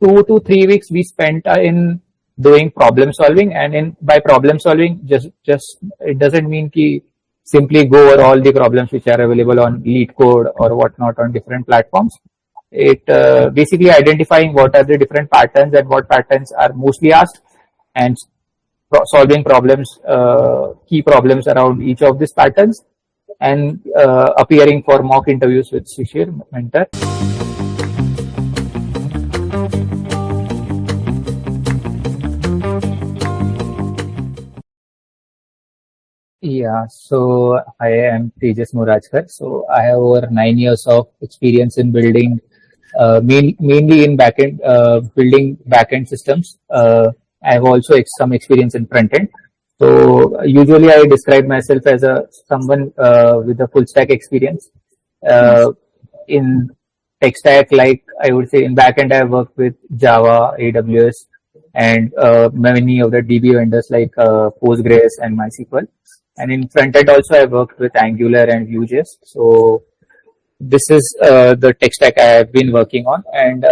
2 to 3 weeks we spent in doing problem solving, and in by problem solving, just it doesn't mean ki simply go over all the problems which are available on lead code or whatnot on different platforms. It basically identifying what are the different patterns and what patterns are mostly asked, and solving problems, key problems around each of these patterns, and appearing for mock interviews with Shishir, mentor. Yeah, so I am Tejas Murajkar. So I have over 9 years of experience in building, mainly in backend, building backend systems. I have also some experience in front end. So usually I describe myself as a someone with a full stack experience. In tech stack, like I would say in backend, I worked with Java, AWS, and many of the DB vendors like Postgres and MySQL. And in front end also, I worked with Angular and Vue.js. So this is the tech stack I have been working on. And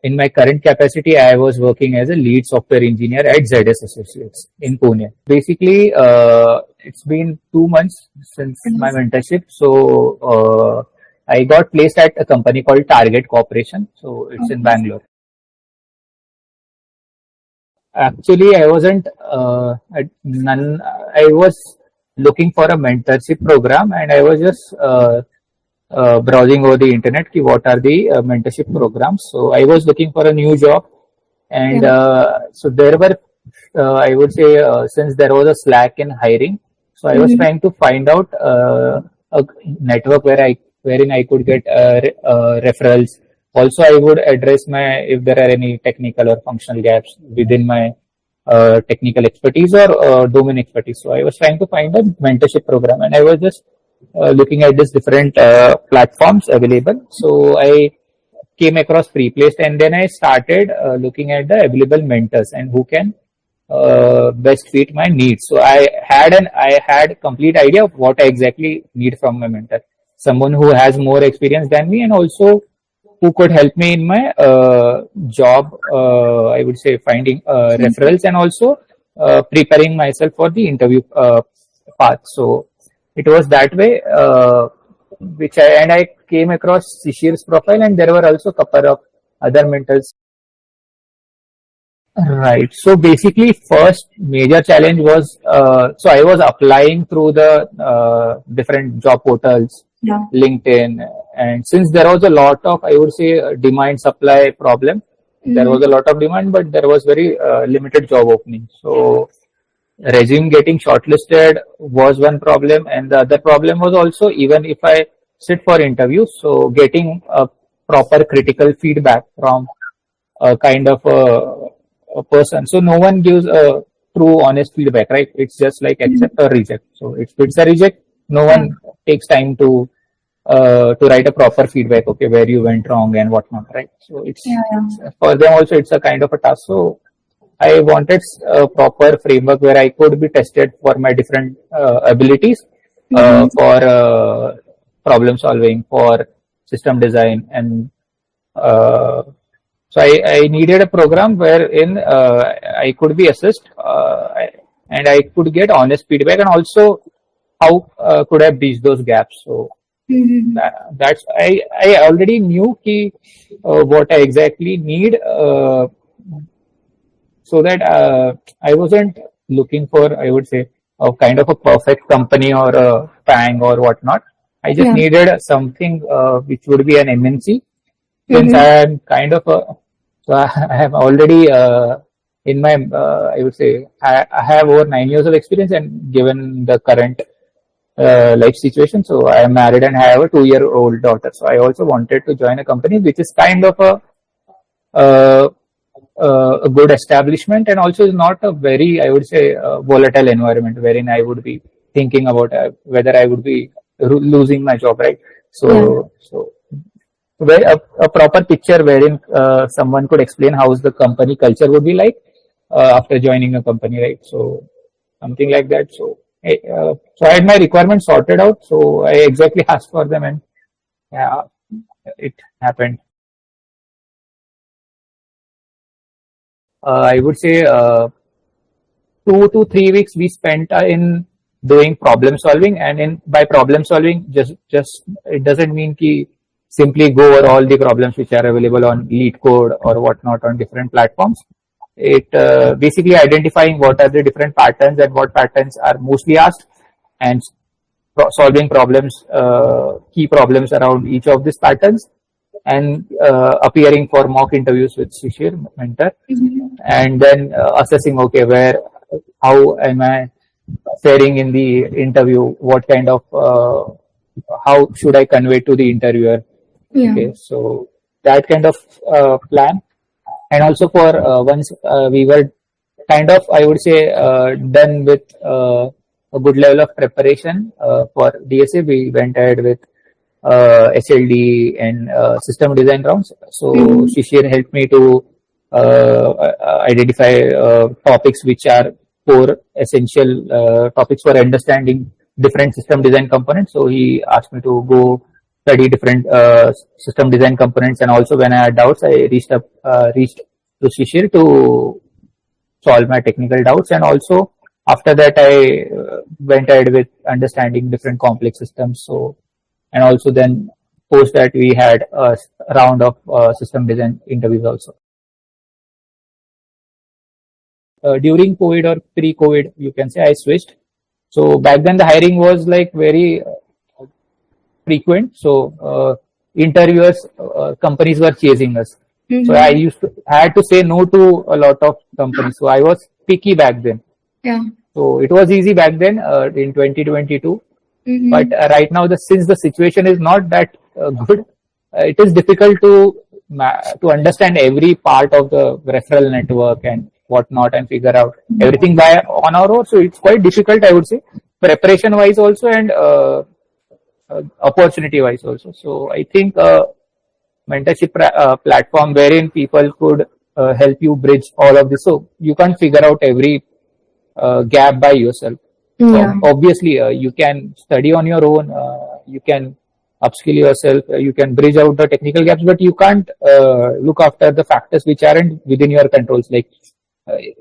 in my current capacity, I was working as a lead software engineer at ZS Associates in Pune. Basically, it's been 2 months since my mentorship. So I got placed at a company called Target Corporation. So it's in Bangalore. Actually, I wasn't, I was looking for a mentorship program, and I was just browsing over the internet, ki what are the mentorship programs. So I was looking for a new job, and so there were, I would say, since there was a slack in hiring, so I was trying to find out a network wherein I could get referrals. Also, I would address if there are any technical or functional gaps within my technical expertise or domain expertise. So I was trying to find a mentorship program, and I was just looking at these different platforms available. So I came across Preplaced, and then I started looking at the available mentors and who can best fit my needs. So I had complete idea of what I exactly need from my mentor. Someone who has more experience than me, and also who could help me in my job, I would say finding referrals, and also preparing myself for the interview path. So it was that way, I came across Shishir's profile, and there were also a couple of other mentors. Right. So basically, first major challenge was, so I was applying through the different job portals, LinkedIn, and since there was a lot of, I would say, demand supply problem, there was a lot of demand, but there was very limited job opening. So resume getting shortlisted was one problem, and the other problem was also, even if I sit for interview, so getting a proper critical feedback from a kind of a person. So no one gives a true honest feedback, right? It's just like accept or reject. So if it's a reject, no one takes time to write a proper feedback, okay, where you went wrong and whatnot, right? So it's for them also, it's a kind of a task. So I wanted a proper framework where I could be tested for my different abilities, for problem solving, for system design, and so I needed a program wherein I could be assessed, and I could get honest feedback, and also how could I bridge those gaps. So that's I already knew what I exactly need, so that I wasn't looking for, I would say, a kind of a perfect company or a FANG or whatnot. I just needed something which would be an MNC, since I am kind of so I have already in my, I would say, I have over 9 years of experience, and given the current life situation, so I am married and I have a 2-year-old daughter. So I also wanted to join a company which is kind of a good establishment, and also is not a very, I would say, volatile environment wherein I would be thinking about whether I would be losing my job, right? So where a proper picture wherein someone could explain how the company culture would be like after joining a company, right? So something like that. So I had my requirements sorted out. So I exactly asked for them, and yeah, it happened. I would say 2 to 3 weeks we spent in doing problem solving, and in by problem solving, just it doesn't mean ki simply go over all the problems which are available on lead code or whatnot on different platforms. It basically identifying what are the different patterns and what patterns are mostly asked, and solving problems, key problems around each of these patterns, and appearing for mock interviews with Shishir, mentor, and then assessing, okay, how am I faring in the interview, what kind of, how should I convey to the interviewer. Yeah. Okay, so that kind of plan. And also for once we were kind of, I would say, done with a good level of preparation for DSA, we went ahead with SLD and system design rounds. So Shishir helped me to identify topics which are core essential topics for understanding different system design components. So he asked me to go study different system design components, and also when I had doubts, I reached to Shishir to solve my technical doubts. And also after that, I went ahead with understanding different complex systems. So, and also then post that we had a round of system design interviews also. During COVID or pre-COVID, you can say, I switched. So back then the hiring was like very frequent. So interviewers, companies were chasing us. So I had to say no to a lot of companies. So I was picky back then. Yeah. So it was easy back then in 2022. But right now, since the situation is not that good, it is difficult to understand every part of the referral network and whatnot, and figure out everything on our own. So it's quite difficult, I would say, preparation wise also, and opportunity wise also. So I think mentorship platform wherein people could help you bridge all of this. So you can't figure out every gap by yourself. Yeah. So obviously, you can study on your own, you can upskill yourself, you can bridge out the technical gaps, but you can't look after the factors which aren't within your controls. Like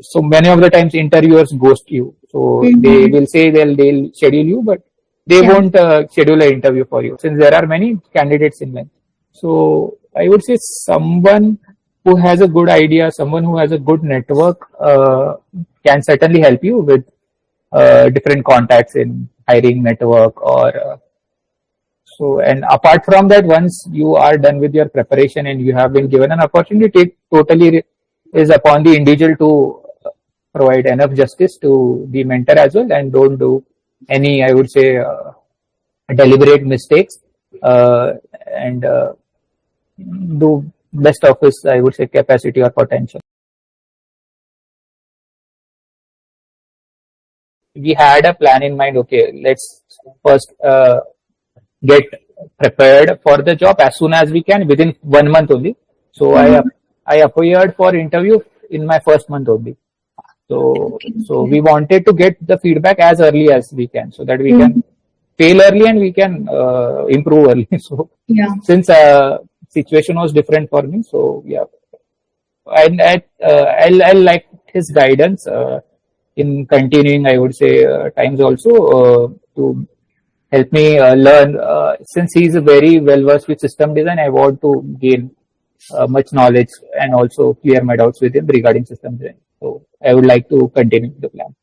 so many of the times interviewers ghost you. So they will say they'll schedule you, but they won't schedule an interview for you, since there are many candidates in line. So I would say someone who has a good idea, someone who has a good network can certainly help you with different contacts in hiring network or so. And apart from that, once you are done with your preparation and you have been given an opportunity, it totally is upon the individual to provide enough justice to the mentor as well, and don't do any, I would say, deliberate mistakes, and do best of his, I would say, capacity or potential. We had a plan in mind. Okay, let's first get prepared for the job as soon as we can, within 1 month only. So I appeared for interview in my first month only. So we wanted to get the feedback as early as we can, so that we can fail early and we can improve early. So since situation was different for me, so yeah, and I like his guidance in continuing, I would say, times also to help me learn. Since he's very well versed with system design, I want to gain much knowledge and also clear my doubts with him regarding system design. So I would like to continue the plan.